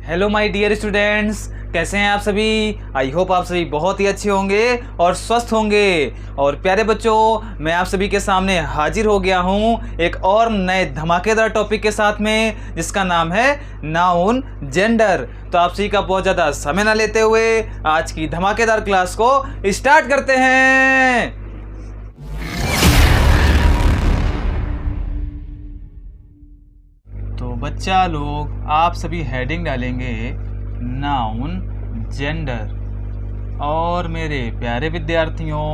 Hello my dear students, कैसे हैं आप सभी। आई होप आप सभी बहुत ही अच्छे होंगे और स्वस्थ होंगे। और प्यारे बच्चों, मैं आप सभी के सामने हाजिर हो गया हूं एक और नए धमाकेदार टॉपिक के साथ में, जिसका नाम है नाउन जेंडर। तो आप सभी का बहुत ज़्यादा समय ना लेते हुए आज की धमाकेदार क्लास को स्टार्ट करते हैं। तो बच्चा लोग, आप सभी हेडिंग डालेंगे नाउन जेंडर। और मेरे प्यारे विद्यार्थियों,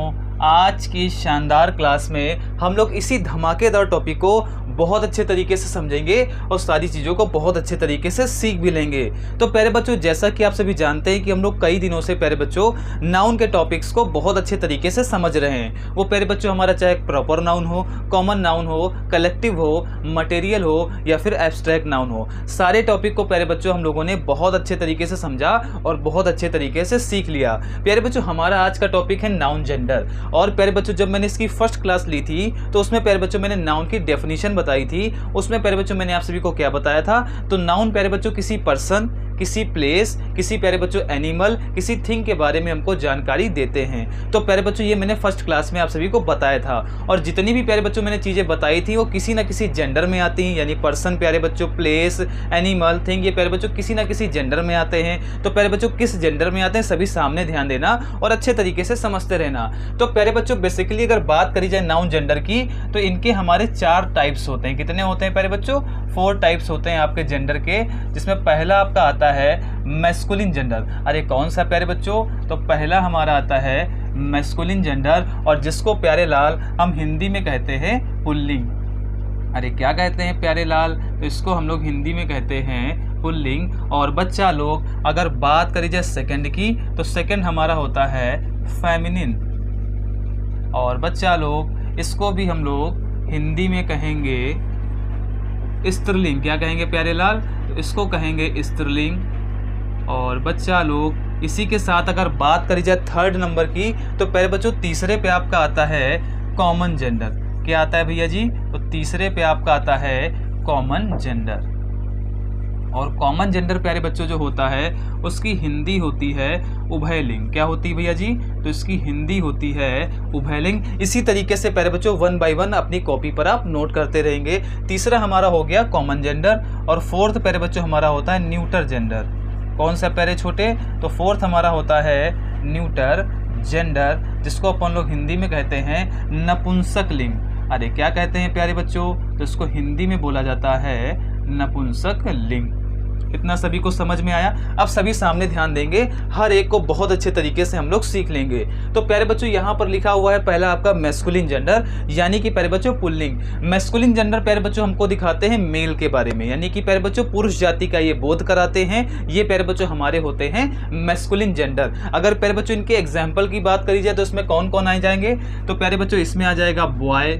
आज की शानदार क्लास में हम लोग इसी धमाकेदार टॉपिक को बहुत अच्छे तरीके से समझेंगे और सारी चीज़ों को बहुत अच्छे तरीके से सीख भी लेंगे। तो प्यारे बच्चों, जैसा कि आप सभी जानते हैं कि हम लोग कई दिनों से प्यारे बच्चों नाउन के टॉपिक्स को बहुत अच्छे तरीके से समझ रहे हैं। वो प्यारे बच्चों हमारा चाहे प्रॉपर नाउन हो, कॉमन नाउन हो, कलेक्टिव हो, मटेरियल हो या फिर एब्स्ट्रैक्ट नाउन हो, सारे टॉपिक को प्यारे बच्चों हम लोगों ने बहुत अच्छे तरीके से समझा और बहुत अच्छे तरीके से सीख लिया। प्यारे बच्चों, हमारा आज का टॉपिक है नाउन जेंडर। और प्यारे बच्चों, जब मैंने इसकी फर्स्ट क्लास ली थी तो उसमें प्यारे बच्चों मैंने नाउन की डेफिनेशन बताई थी। उसमें प्यारे बच्चों मैंने आप सभी को क्या बताया था, तो नाउन प्यारे बच्चों किसी पर्सन, किसी प्लेस, किसी प्यारे बच्चों एनिमल, किसी थिंग के बारे में हमको जानकारी देते हैं। तो प्यारे बच्चों ये मैंने फर्स्ट क्लास में आप सभी को बताया था। और जितनी भी प्यारे बच्चों मैंने चीज़ें बताई थी वो किसी ना किसी जेंडर में आती हैं, यानी पर्सन प्यारे बच्चों, प्लेस, एनिमल, थिंग, ये प्यारे बच्चों किसी ना किसी जेंडर में आते हैं। तो प्यारे बच्चों किस जेंडर में आते हैं सभी सामने ध्यान देना और अच्छे तरीके से समझते रहना। तो प्यारे बच्चों बेसिकली अगर बात करी जाए नाउन जेंडर की, तो इनके हमारे 4 टाइप्स होते हैं। कितने होते हैं प्यारे बच्चों? 4 टाइप्स होते हैं आपके जेंडर के, जिसमें पहला आपका आता है मैस्कुलिन जेंडर। अरे कौन सा प्यारे बच्चों? तो पहला हमारा आता है मैस्कुलिन जेंडर, और जिसको प्यारे लाल हम हिंदी में कहते हैं पुल्लिंग। अरे क्या कहते हैं प्यारे लाल? तो इसको हम लोग हिंदी में कहते हैं पुल्लिंग। और बच्चा लोग अगर बात करी जाए सेकंड की, तो सेकंड हमारा होता है फेमिनिन। और बच्चा लोग इसको भी हम लोग हिंदी में कहेंगे स्त्रीलिंग। क्या कहेंगे प्यारे लाल? तो इसको कहेंगे स्त्रीलिंग। और बच्चा लोग इसी के साथ अगर बात करी जाए थर्ड नंबर की, तो प्यारे बच्चों तीसरे पे आपका आता है कॉमन जेंडर। क्या आता है भैया जी? तो तीसरे पे आपका आता है कॉमन जेंडर। और कॉमन जेंडर प्यारे बच्चों जो होता है उसकी हिंदी होती है उभयलिंग। क्या होती है भैया जी? तो इसकी हिंदी होती है उभयलिंग। इसी तरीके से प्यारे बच्चों 1 बाय 1 अपनी कॉपी पर आप नोट करते रहेंगे। तीसरा हमारा हो गया कॉमन जेंडर। और फोर्थ प्यारे बच्चों हमारा होता है न्यूटर जेंडर। कौन सा प्यारे छोटे? तो फोर्थ हमारा होता है न्यूटर जेंडर, जिसको अपन लोग हिंदी में कहते हैं नपुंसक लिंग। अरे क्या कहते हैं प्यारे बच्चों? तो इसको हिंदी में बोला जाता है नपुंसक लिंग। इतना सभी को समझ में आया? अब सभी सामने ध्यान देंगे, हर एक को बहुत अच्छे तरीके से हम लोग सीख लेंगे। तो प्यारे बच्चों यहाँ पर लिखा हुआ है पहला आपका मैस्कुलिन जेंडर, यानी कि प्यारे बच्चों पुल्लिंग। मैस्कुलिन जेंडर प्यारे बच्चों हमको दिखाते हैं मेल के बारे में, यानी कि प्यारे बच्चों पुरुष जाति का ये बोध कराते हैं। ये प्यारे बच्चों हमारे होते हैं मैस्कुलिन जेंडर। अगर प्यारे बच्चों इनके एग्जाम्पल की बात करी जाए तो इसमें कौन कौन आ जाएंगे? तो प्यारे बच्चों इसमें आ जाएगा बॉय,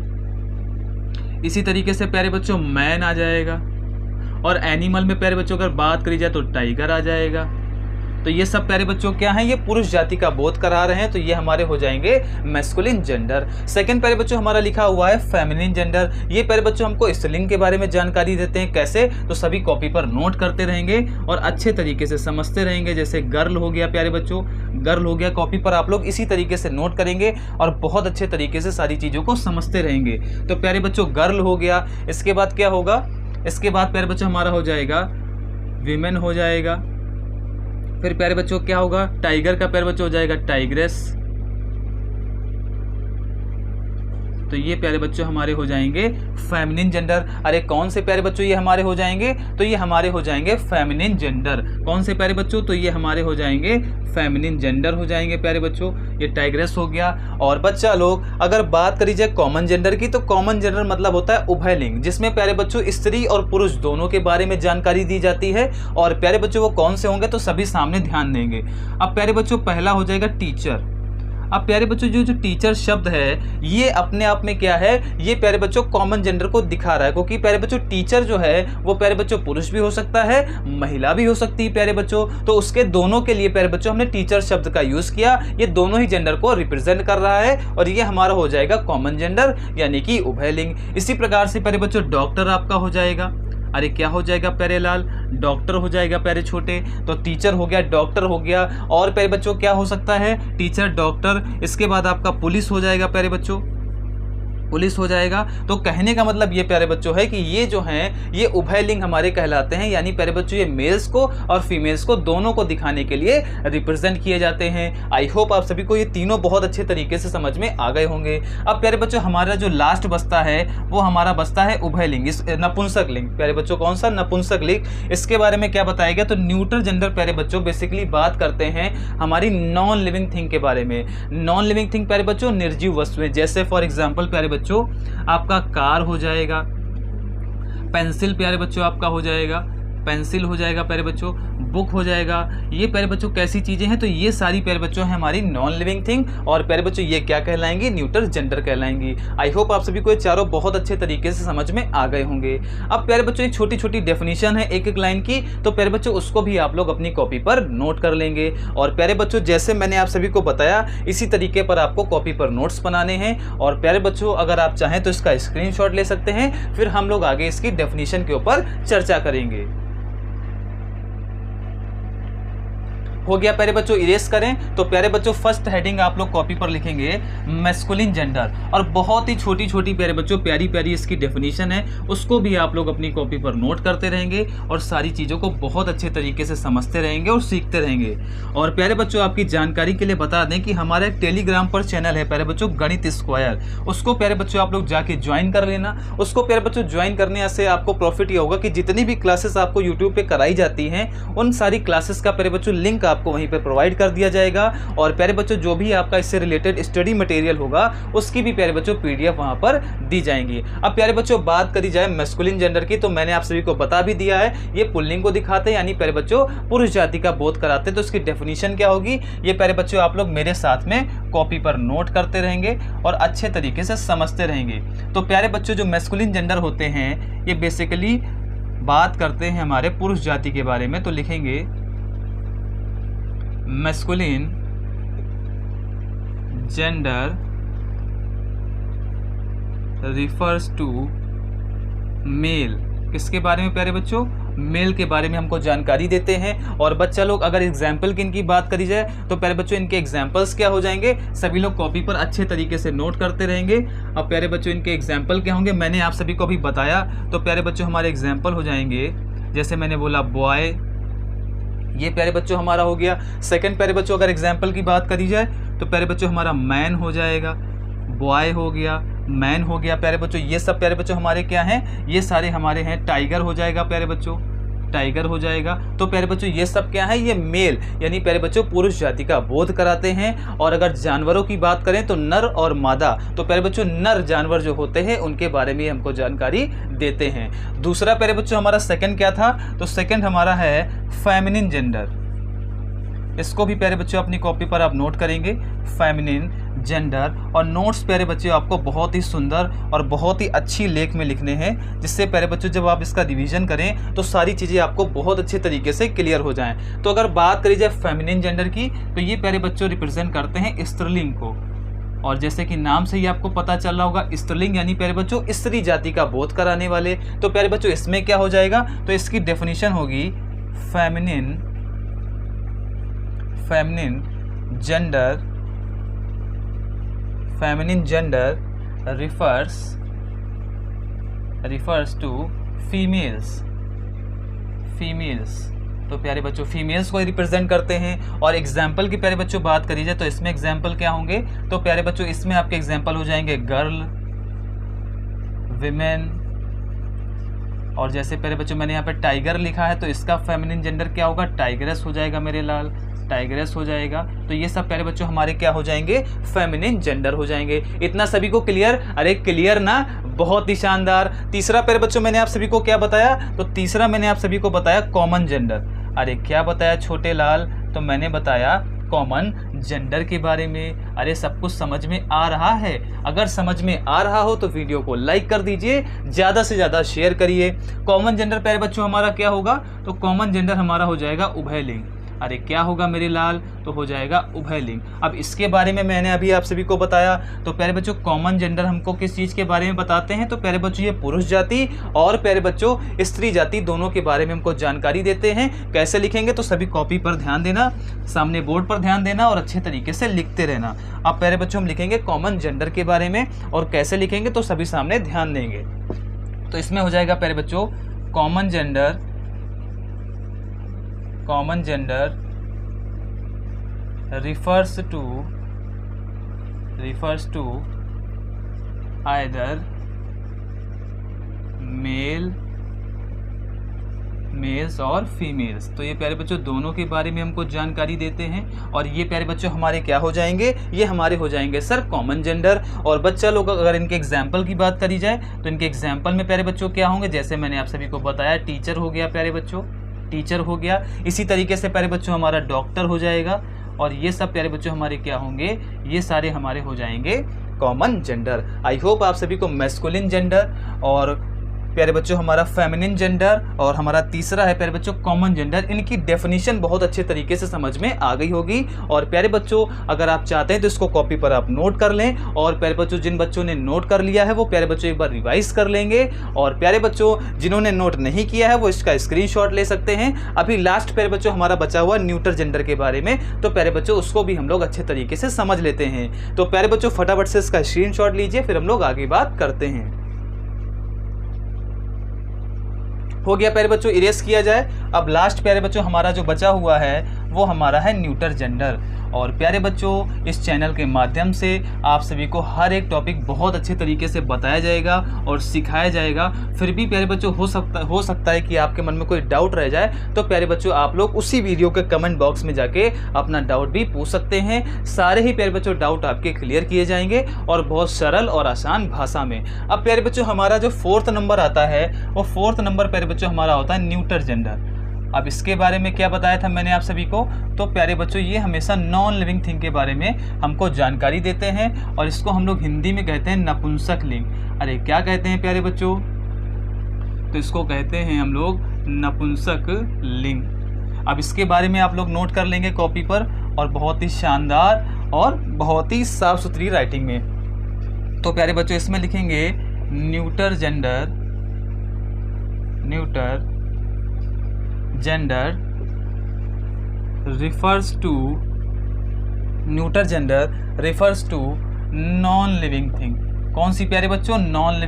इसी तरीके से प्यारे बच्चों मैन आ जाएगा। और एनिमल में प्यारे बच्चों अगर बात करी जाए तो टाइगर आ जाएगा। तो ये सब प्यारे बच्चों क्या हैं? ये पुरुष जाति का बोध करा रहे हैं, तो ये हमारे हो जाएंगे मैस्कुलिन जेंडर। सेकंड प्यारे बच्चों हमारा लिखा हुआ है फेमिनिन जेंडर। ये प्यारे बच्चों हमको स्त्रीलिंग के बारे में जानकारी देते हैं। कैसे? तो सभी कॉपी पर नोट करते रहेंगे और अच्छे तरीके से समझते रहेंगे। जैसे गर्ल हो गया प्यारे बच्चों, गर्ल हो गया, कॉपी पर आप लोग इसी तरीके से नोट करेंगे और बहुत अच्छे तरीके से सारी चीज़ों को समझते रहेंगे। तो प्यारे बच्चों गर्ल हो गया, इसके बाद क्या होगा? इसके बाद प्यारे बच्चों हमारा हो जाएगा विमेन हो जाएगा। फिर प्यारे बच्चों क्या होगा? टाइगर का प्यारे बच्चों हो जाएगा टाइग्रेस। तो ये प्यारे बच्चों हमारे हो जाएंगे फेमिनिन जेंडर। अरे कौन से प्यारे बच्चों ये हमारे हो जाएंगे? तो ये हमारे हो जाएंगे फेमिनिन जेंडर। कौन से प्यारे बच्चों? तो ये हमारे हो जाएंगे फेमिनिन जेंडर हो जाएंगे प्यारे बच्चों। ये टाइग्रेस हो गया। और बच्चा लोग अगर बात करी जाए कॉमन जेंडर की, तो कॉमन जेंडर मतलब होता है उभयलिंग, जिसमें प्यारे बच्चों स्त्री और पुरुष दोनों के बारे में जानकारी दी जाती है। और प्यारे बच्चों वो कौन से होंगे? तो सभी सामने ध्यान देंगे। अब प्यारे बच्चों पहला हो जाएगा टीचर। अब प्यारे बच्चों जो टीचर शब्द है ये अपने आप में क्या है? ये प्यारे बच्चों कॉमन जेंडर को दिखा रहा है, क्योंकि प्यारे बच्चों टीचर जो है वो प्यारे बच्चों पुरुष भी हो सकता है, महिला भी हो सकती है प्यारे बच्चों। तो उसके दोनों के लिए प्यारे बच्चों हमने टीचर शब्द का यूज किया। ये दोनों ही जेंडर को रिप्रेजेंट कर रहा है और ये हमारा हो जाएगा कॉमन जेंडर यानी कि उभयलिंग। इसी प्रकार से प्यारे बच्चों डॉक्टर आपका हो जाएगा। अरे क्या हो जाएगा प्यारे लाल? डॉक्टर हो जाएगा प्यारे छोटे। तो टीचर हो गया, डॉक्टर हो गया, और प्यारे बच्चों क्या हो सकता है? टीचर, डॉक्टर, इसके बाद आपका पुलिस हो जाएगा प्यारे बच्चों, पुलिस हो जाएगा। तो कहने का मतलब ये प्यारे बच्चों है कि ये जो हैं ये उभयलिंग हमारे कहलाते हैं, यानी प्यारे बच्चों ये मेल्स को और फीमेल्स को दोनों को दिखाने के लिए रिप्रेजेंट किए जाते हैं। आई होप आप सभी को ये तीनों बहुत अच्छे तरीके से समझ में आ गए होंगे। अब प्यारे बच्चों हमारा जो लास्ट बस्ता है वो हमारा बस्ता है उभयलिंग, इस नपुंसक लिंग। प्यारे बच्चों कौन सा? नपुंसक लिंग। इसके बारे में क्या बताया गया? तो न्यूट्रल जेंडर प्यारे बच्चों बेसिकली बात करते हैं हमारी नॉन लिविंग थिंग के बारे में। नॉन लिविंग थिंग प्यारे बच्चों निर्जीव वस्तुएं, जैसे फॉर एग्जाम्पल प्यारे बच्चों आपका कार हो जाएगा, पेंसिल प्यारे बच्चों आपका हो जाएगा, पेंसिल हो जाएगा प्यारे बच्चों, बुक हो जाएगा। ये प्यारे बच्चों कैसी चीज़ें हैं? तो ये सारी प्यारे बच्चों हैं हमारी नॉन लिविंग थिंग, और प्यारे बच्चों ये क्या कहलाएंगी? न्यूट्रल जेंडर कहलाएंगी। आई होप आप सभी को ये चारों बहुत अच्छे तरीके से समझ में आ गए होंगे। अब प्यारे बच्चों एक छोटी छोटी डेफिनेशन है एक एक लाइन की, तो प्यारे बच्चों उसको भी आप लोग अपनी कॉपी पर नोट कर लेंगे। और प्यारे बच्चों जैसे मैंने आप सभी को बताया इसी तरीके पर आपको कॉपी पर नोट्स बनाने हैं। और प्यारे बच्चों अगर आप चाहें तो इसका स्क्रीनशॉट ले सकते हैं, फिर हम लोग आगे इसकी डेफिनेशन के ऊपर चर्चा करेंगे। हो गया प्यारे बच्चों, इरेज करें। तो प्यारे बच्चों फर्स्ट हेडिंग आप लोग कॉपी पर लिखेंगे मैस्कुलिन जेंडर, और बहुत ही छोटी छोटी प्यारे बच्चों प्यारी प्यारी इसकी डेफिनेशन है, उसको भी आप लोग अपनी कॉपी पर नोट करते रहेंगे और सारी चीज़ों को बहुत अच्छे तरीके से समझते रहेंगे और सीखते रहेंगे। और प्यारे बच्चों आपकी जानकारी के लिए बता दें कि हमारा एक टेलीग्राम पर चैनल है प्यारे बच्चों गणित स्क्वायर, उसको प्यारे बच्चों आप लोग जाके ज्वाइन कर लेना। उसको प्यारे बच्चों ज्वाइन करने से आपको प्रॉफिट ये होगा कि जितनी भी क्लासेस आपको यूट्यूब पे कराई जाती हैं उन सारी क्लासेस का प्यारे बच्चों लिंक आपको वहीं पे प्रोवाइड कर दिया जाएगा। और प्यारे बच्चों जो भी आपका इससे रिलेटेड स्टडी मटेरियल होगा उसकी भी प्यारे बच्चों पीडीएफ वहां पर दी जाएंगी। अब प्यारे बच्चों बात करी जाए मैस्कुलिन जेंडर की, तो मैंने आप सभी को बता भी दिया है, ये पुल्लिंग को दिखाते हैं, यानी प्यारे बच्चों पुरुष जाति का बोध कराते हैं। तो इसकी डेफिनेशन क्या होगी ये प्यारे बच्चों आप लोग मेरे साथ में कॉपी पर नोट करते रहेंगे और अच्छे तरीके से समझते रहेंगे। तो प्यारे बच्चों जो मैस्कुलिन जेंडर होते हैं ये बेसिकली बात करते हैं हमारे पुरुष जाति के बारे में। तो लिखेंगे masculine gender refers to male. किसके बारे में प्यारे बच्चों? मेल के बारे में हमको जानकारी देते हैं। और बच्चा लोग अगर एग्जाम्पल की इनकी बात करी जाए तो प्यारे बच्चों इनके एग्जाम्पल्स क्या हो जाएंगे, सभी लोग कॉपी पर अच्छे तरीके से नोट करते रहेंगे। अब प्यारे बच्चों इनके एग्जाम्पल क्या होंगे मैंने आप सभी को अभी बताया। तो प्यारे बच्चों हमारे एग्जाम्पल हो जाएंगे, जैसे मैंने बोला बॉय, ये प्यारे बच्चों हमारा हो गया। सेकंड प्यारे बच्चों अगर एग्जाम्पल की बात करी जाए तो प्यारे बच्चों हमारा मैन हो जाएगा, बॉय हो गया, मैन हो गया। प्यारे बच्चों ये सब प्यारे बच्चों हमारे क्या हैं, ये सारे हमारे हैं। टाइगर हो जाएगा प्यारे बच्चों, टाइगर हो जाएगा। तो प्यारे बच्चों ये सब क्या है, ये मेल यानी प्यारे बच्चों पुरुष जाति का बोध कराते हैं। और अगर जानवरों की बात करें तो नर और मादा, तो प्यारे बच्चों नर जानवर जो होते हैं उनके बारे में हमको जानकारी देते हैं। दूसरा प्यारे बच्चों हमारा सेकंड क्या था, तो सेकंड हमारा है फेमिनिन जेंडर। इसको भी प्यारे बच्चों अपनी कॉपी पर आप नोट करेंगे, फेमिनिन जेंडर। और नोट्स प्यारे बच्चों आपको बहुत ही सुंदर और बहुत ही अच्छी लेख में लिखने हैं, जिससे प्यारे बच्चों जब आप इसका रिवीजन करें तो सारी चीज़ें आपको बहुत अच्छे तरीके से क्लियर हो जाएं। तो अगर बात करी जाए फेमिनिन जेंडर की, तो ये प्यारे बच्चों रिप्रेजेंट करते हैं स्त्रीलिंग को। और जैसे कि नाम से ही आपको पता चल रहा होगा, स्त्रीलिंग यानी प्यारे बच्चों स्त्री जाति का बोध कराने वाले। तो प्यारे बच्चों इसमें क्या हो जाएगा, तो इसकी डेफिनेशन होगी feminine gender refers to females। तो प्यारे बच्चों फीमेल्स को रिप्रेजेंट करते हैं। और एग्जाम्पल की प्यारे बच्चों बात करी जाए तो इसमें एग्जाम्पल क्या होंगे, तो प्यारे बच्चों इसमें आपके एग्जाम्पल हो जाएंगे गर्ल, विमेन। और जैसे प्यारे बच्चों मैंने यहाँ पे टाइगर लिखा है तो इसका फेमिनिन जेंडर क्या होगा, टाइगरेस हो जाएगा मेरे लाल, टाइगरेस हो जाएगा। तो ये सब प्यारे बच्चों हमारे क्या हो जाएंगे, फेमिनिन जेंडर हो जाएंगे। इतना सभी को क्लियर? अरे क्लियर ना, बहुत ही शानदार। तीसरा प्यारे बच्चों मैंने आप सभी को क्या बताया, तो तीसरा मैंने आप सभी को बताया कॉमन जेंडर। अरे क्या बताया छोटे लाल, तो मैंने बताया कॉमन जेंडर के बारे में। अरे सब कुछ समझ में आ रहा है? अगर समझ में आ रहा हो तो वीडियो को लाइक कर दीजिए, ज़्यादा से ज़्यादा शेयर करिए। कॉमन जेंडर प्यारे बच्चों हमारा क्या होगा, तो कॉमन जेंडर हमारा हो जाएगा उभयलिंग। अरे क्या होगा मेरे लाल, तो हो जाएगा उभयलिंग। अब इसके बारे में मैंने अभी आप सभी को बताया। तो प्यारे बच्चों कॉमन जेंडर हमको किस चीज़ के बारे में बताते हैं, तो प्यारे बच्चों ये पुरुष जाति और प्यारे बच्चों स्त्री जाति दोनों के बारे में हमको जानकारी देते हैं। कैसे लिखेंगे, तो सभी कॉपी पर ध्यान देना, सामने बोर्ड पर ध्यान देना और अच्छे तरीके से लिखते रहना। अब प्यारे बच्चों हम लिखेंगे कॉमन जेंडर के बारे में, और कैसे लिखेंगे तो सभी सामने ध्यान देंगे। तो इसमें हो जाएगा प्यारे बच्चों common gender refers to either males और फीमेल्स। तो ये प्यारे बच्चों दोनों के बारे में हमको जानकारी देते हैं, और ये प्यारे बच्चों हमारे क्या हो जाएंगे, ये हमारे हो जाएंगे सर कॉमन जेंडर। और बच्चा लोग अगर इनके एग्जाम्पल की बात करी जाए तो इनके एग्जाम्पल में प्यारे बच्चों क्या होंगे, जैसे मैंने आप सभी को बताया टीचर हो गया प्यारे बच्चों, टीचर हो गया। इसी तरीके से प्यारे बच्चों हमारा डॉक्टर हो जाएगा, और ये सब प्यारे बच्चों हमारे क्या होंगे, ये सारे हमारे हो जाएंगे कॉमन जेंडर। आई होप आप सभी को मैस्कुलिन जेंडर और प्यारे बच्चों हमारा फेमिनिन जेंडर और हमारा तीसरा है प्यारे बच्चों कॉमन जेंडर, इनकी डेफिनेशन बहुत अच्छे तरीके से समझ में आ गई होगी। और प्यारे बच्चों अगर आप चाहते हैं तो इसको कॉपी पर आप नोट कर लें, और प्यारे बच्चों जिन बच्चों ने नोट कर लिया है वो प्यारे बच्चों एक बार रिवाइज कर लेंगे, और प्यारे बच्चों जिन्होंने नोट नहीं किया है वो इसका स्क्रीनशॉट ले सकते हैं। अभी लास्ट प्यारे बच्चों हमारा बचा हुआ न्यूटर जेंडर के बारे में, तो प्यारे बच्चों उसको भी हम लोग अच्छे तरीके से समझ लेते हैं। तो प्यारे बच्चों फटाफट से इसका स्क्रीनशॉट लीजिए, फिर हम लोग आगे बात करते हैं। हो गया प्यारे बच्चों, इरेज किया जाए। अब लास्ट प्यारे बच्चों हमारा जो बचा हुआ है वो हमारा है न्यूटर जेंडर। और प्यारे बच्चों इस चैनल के माध्यम से आप सभी को हर एक टॉपिक बहुत अच्छे तरीके से बताया जाएगा और सिखाया जाएगा। फिर भी प्यारे बच्चों हो सकता है कि आपके मन में कोई डाउट रह जाए, तो प्यारे बच्चों आप लोग उसी वीडियो के कमेंट बॉक्स में जाके अपना डाउट भी पूछ सकते हैं। सारे ही प्यारे बच्चों डाउट आपके क्लियर किए जाएंगे और बहुत सरल और आसान भाषा में। अब प्यारे बच्चों हमारा जो 4th नंबर आता है वो 4th नंबर प्यारे बच्चों हमारा होता है न्यूटर जेंडर। अब इसके बारे में क्या बताया था मैंने आप सभी को, तो प्यारे बच्चों ये हमेशा नॉन लिविंग थिंग के बारे में हमको जानकारी देते हैं, और इसको हम लोग हिंदी में कहते हैं नपुंसक लिंग। अरे क्या कहते हैं प्यारे बच्चों, तो इसको कहते हैं हम लोग नपुंसक लिंग। अब इसके बारे में आप लोग नोट कर लेंगे कॉपी पर, और बहुत ही शानदार और बहुत ही साफ सुथरी राइटिंग में। तो प्यारे बच्चों इसमें लिखेंगे neuter gender refers to non living thing. कौन सी प्यारे बच्चों, नॉन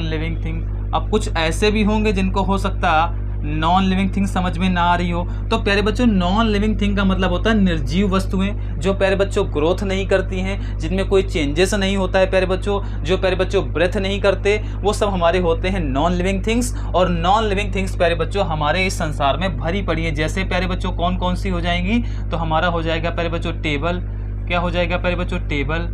लिविंग थिंग। अब कुछ ऐसे भी होंगे जिनको हो सकता नॉन लिविंग थिंग समझ में ना आ रही हो, तो प्यारे बच्चों नॉन लिविंग थिंग का मतलब होता है निर्जीव वस्तुएं, जो प्यारे बच्चों ग्रोथ नहीं करती हैं, जिनमें कोई चेंजेस नहीं होता है प्यारे बच्चों, जो प्यारे बच्चों ब्रेथ नहीं करते, वो सब हमारे होते हैं नॉन लिविंग थिंग्स। और नॉन लिविंग थिंग्स प्यारे बच्चों हमारे इस संसार में भरी पड़ी है। जैसे प्यारे बच्चों कौन कौन सी हो जाएंगी, तो हमारा हो जाएगा प्यारे बच्चों टेबल। क्या हो जाएगा प्यारे बच्चों, टेबल।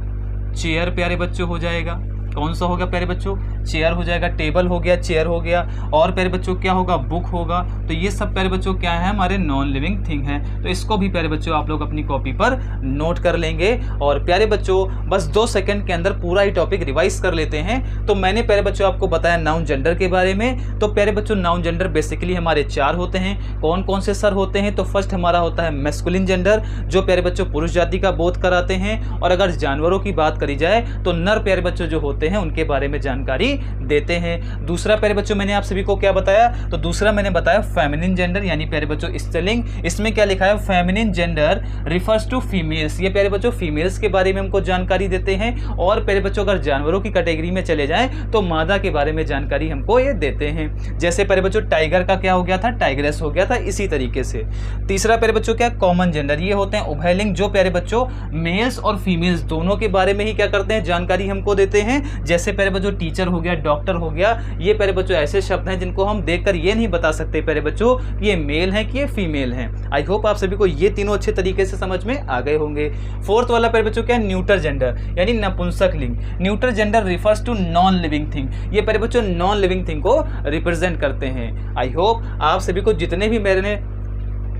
चेयर प्यारे बच्चों हो जाएगा, कौन सा होगा प्यारे बच्चों, चेयर हो जाएगा, टेबल हो गया, चेयर हो गया। और प्यारे बच्चों क्या होगा, बुक होगा। तो ये सब प्यारे बच्चों क्या है, हमारे नॉन लिविंग थिंग है। तो इसको भी प्यारे बच्चों आप लोग अपनी कॉपी पर नोट कर लेंगे। और प्यारे बच्चों बस 2 सेकंड के अंदर पूरा ही टॉपिक रिवाइज कर लेते हैं। तो मैंने प्यारे बच्चों आपको बताया नाउन जेंडर के बारे में। तो प्यारे बच्चों नाउन जेंडर बेसिकली हमारे 4 होते हैं। कौन कौन से सर होते हैं, तो फर्स्ट हमारा होता है मैस्कुलिन जेंडर, जो प्यारे बच्चों पुरुष जाति का बोध कराते हैं। और अगर जानवरों की बात करी जाए तो नर प्यारे बच्चों जो होते हैं उनके बारे में जानकारी देते हैं। दूसरा प्यारे बच्चों मैंने आप सभी को क्या बताया, तो दूसरा मैंने बताया फेमिनिन जेंडर, यानी प्यारे बच्चों स्त्रीलिंग। इसमें क्या लिखा है, feminine gender refers to females. ये प्यारे बच्चों फीमेल्स के बारे में हमको जानकारी देते हैं। और प्यारे बच्चों अगर जानवरों की कैटेगरी में चले जाएं तो मादा के बारे में जानकारी हमको ये देते हैं। जैसे प्यारे बच्चों टाइगर का क्या हो गया था, टाइग्रेस हो गया था, इसी तरीके से। तीसरा प्यारे बच्चों क्या, कॉमन जेंडर। ये होते हैं उभयलिंग, जो प्यारे बच्चों मेल्स और फीमेल्स दोनों के बारे में ही क्या करते हैं, जानकारी हमको देते हैं। जैसे प्यारे बच्चों टीचर हो गया, डॉक्टर हो गया, ये प्यारे बच्चों ऐसे शब्द हैं जिनको हम देखकर ये नहीं बता सकते प्यारे बच्चों कि ये मेल हैं कि ये फीमेल हैं। आई होप आप सभी को ये तीनों अच्छे तरीके से समझ में आ गए होंगे। 4th वाला प्यारे बच्चों क्या है, न्यूटर जेंडर, यानी नपुंसक लिंग। Neuter gender refers to non living thing. ये प्यारे बच्चों नॉन लिविंग थिंग को रिप्रेजेंट करते हैं। आई होप आप सभी को जितने भी मैंने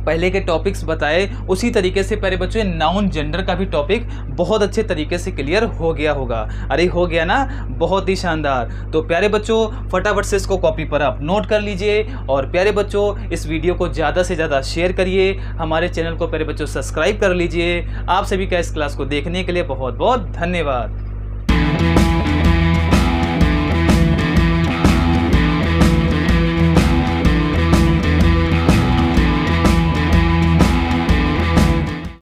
पहले के टॉपिक्स बताए उसी तरीके से प्यारे बच्चों ये नाउन जेंडर का भी टॉपिक बहुत अच्छे तरीके से क्लियर हो गया होगा। अरे हो गया ना, बहुत ही शानदार। तो प्यारे बच्चों फटाफट से इसको कॉपी पर आप नोट कर लीजिए और प्यारे बच्चों इस वीडियो को ज़्यादा से ज़्यादा शेयर करिए, हमारे चैनल को प्यारे बच्चों सब्सक्राइब कर लीजिए। आप सभी का इस क्लास को देखने के लिए बहुत बहुत धन्यवाद।